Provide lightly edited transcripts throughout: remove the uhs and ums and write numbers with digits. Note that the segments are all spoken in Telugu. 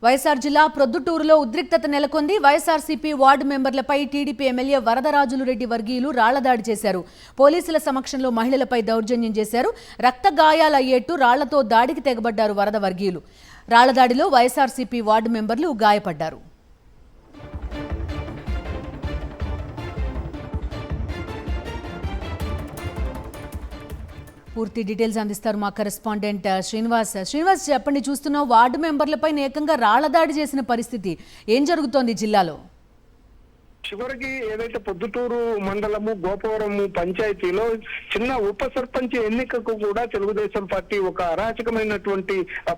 వైఎస్ఆర్ జిల్లా ప్రొద్దుటూరులో ఉద్రిక్తత నెలకొంది. వైఎస్ఆర్సీపీ వార్డు మెంబర్లపై టీడీపీ ఎమ్మెల్యే వరదరాజులు రెడ్డి వర్గీయులు రాళ్లదాడి చేశారు. పోలీసుల సమక్షంలో మహిళలపై దౌర్జన్యం చేశారు. రక్త గాయాలయ్యేట్టు రాళ్లతో దాడికి తెగబడ్డారు వరద వర్గీయులు. రాళ్లదాడిలో వైఎస్ఆర్సీపీ వార్డు మెంబర్లు గాయపడ్డారు. పూర్తి డీటెయిల్స్ అందిస్తారు మా కరెస్పాండెంట్ శ్రీనివాస్. చెప్పండి, చూస్తున్నాం వార్డు మెంబర్లపై ఏకంగా రాళ్లదాడి చేసిన పరిస్థితి ఏం జరుగుతోంది జిల్లాలో? చివరికి ఏదైతే పొద్దుటూరు మండలము గోపవరం పంచాయతీలో చిన్న ఉప సర్పంచ్ ఎన్నికకు కూడా తెలుగుదేశం పార్టీ ఒక అరాచకమైనటువంటి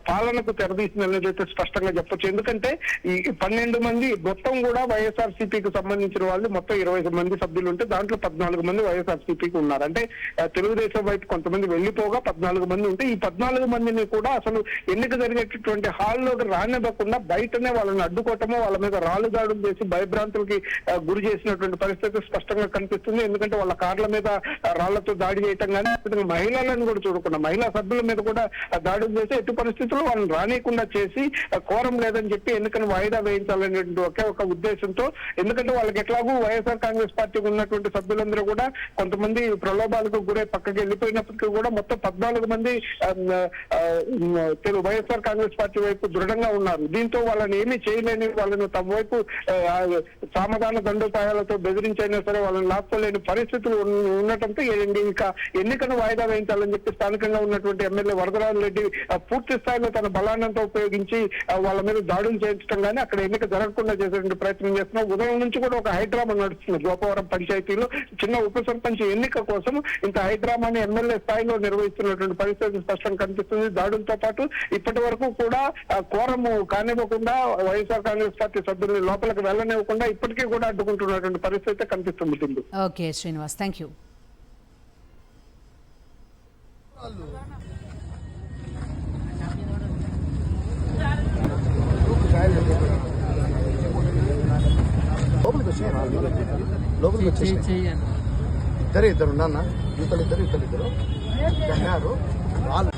పాలనకు తెరదీసిందనేది అయితే స్పష్టంగా చెప్పొచ్చు. ఎందుకంటే ఈ 12 మంది మొత్తం కూడా వైఎస్ఆర్సీపీకి సంబంధించిన వాళ్ళు మొత్తం 20 మంది సభ్యులు ఉంటే దాంట్లో 14 మంది వైఎస్ఆర్సీపీకి ఉన్నారు. అంటే తెలుగుదేశం వైపు కొంతమంది వెళ్లిపోగా 14 మంది ఉంటే ఈ 14 మందిని కూడా అసలు ఎన్నిక జరిగేటటువంటి హాల్లోకి రానివ్వకుండా బయటనే వాళ్ళని అడ్డుకోవటము, వాళ్ళ మీద రాళ్ళు దాడులు చేసి భయభ్రాంతులకి గురి చేసినటువంటి పరిస్థితి స్పష్టంగా కనిపిస్తుంది. ఎందుకంటే వాళ్ళ కార్ల మీద రాళ్లతో దాడి చేయటం కానీ మహిళలను కూడా చూడకుండా మహిళా సభ్యుల మీద కూడా దాడులు చేసి ఎట్టి పరిస్థితుల్లో వాళ్ళని రానియకుండా చేసి కోరం లేదని చెప్పి ఎన్నికను వాయిదా వేయించాలనేటువంటి ఒకే ఒక ఉద్దేశంతో, ఎందుకంటే వాళ్ళకి ఎట్లాగూ వైఎస్ఆర్ కాంగ్రెస్ పార్టీకి ఉన్నటువంటి సభ్యులందరూ కూడా కొంతమంది ప్రలోభాలకు గురై పక్కకి వెళ్ళిపోయినప్పటికీ కూడా మొత్తం 14 మంది వైఎస్ఆర్ కాంగ్రెస్ పార్టీ వైపు దృఢంగా ఉన్నారు. దీంతో వాళ్ళని ఏమీ చేయలేని, వాళ్ళని తమ వైపు సామధాన దండోపాయాలతో బెదిరించైనా సరే వాళ్ళని లాక్కోలేని పరిస్థితులు ఉండటంతో ఇంకా ఎన్నికను వాయిదా వేయించాలని చెప్పి స్థానికంగా ఉన్నటువంటి ఎమ్మెల్యే వరదరాజు రెడ్డి పూర్తి స్థాయిలో తన బలాన్నంతా ఉపయోగించి వాళ్ళ మీద దాడులు చేయించడం కానీ అక్కడ ఎన్నిక జరగకుండా చేసేటువంటి ప్రయత్నం చేస్తున్నాం. ఉదయం నుంచి కూడా ఒక హైడ్రామా నడుస్తుంది. గోపవరం పంచాయతీలో చిన్న ఉప సర్పంచ్ ఎన్నిక కోసం ఇంత హైడ్రామాని ఎమ్మెల్యే స్థాయిలో నిర్వహిస్తున్నటువంటి పరిస్థితి స్పష్టంగా కనిపిస్తుంది. దాడులతో పాటు ఇప్పటి వరకు కూడా కోరము కానివ్వకుండా వైఎస్ఆర్ కాంగ్రెస్ పార్టీ సభ్యుల్ని లోపలికి వెళ్ళనివ్వకుండా ఇప్పటికీ కూడా అడ్డుకుంటున్నటువంటి పరిస్థితి కనిపిస్తుంది. Okay Srinivas, thank you. ఇద్దరు ఉన్నా ఇద్దరు వాళ్ళు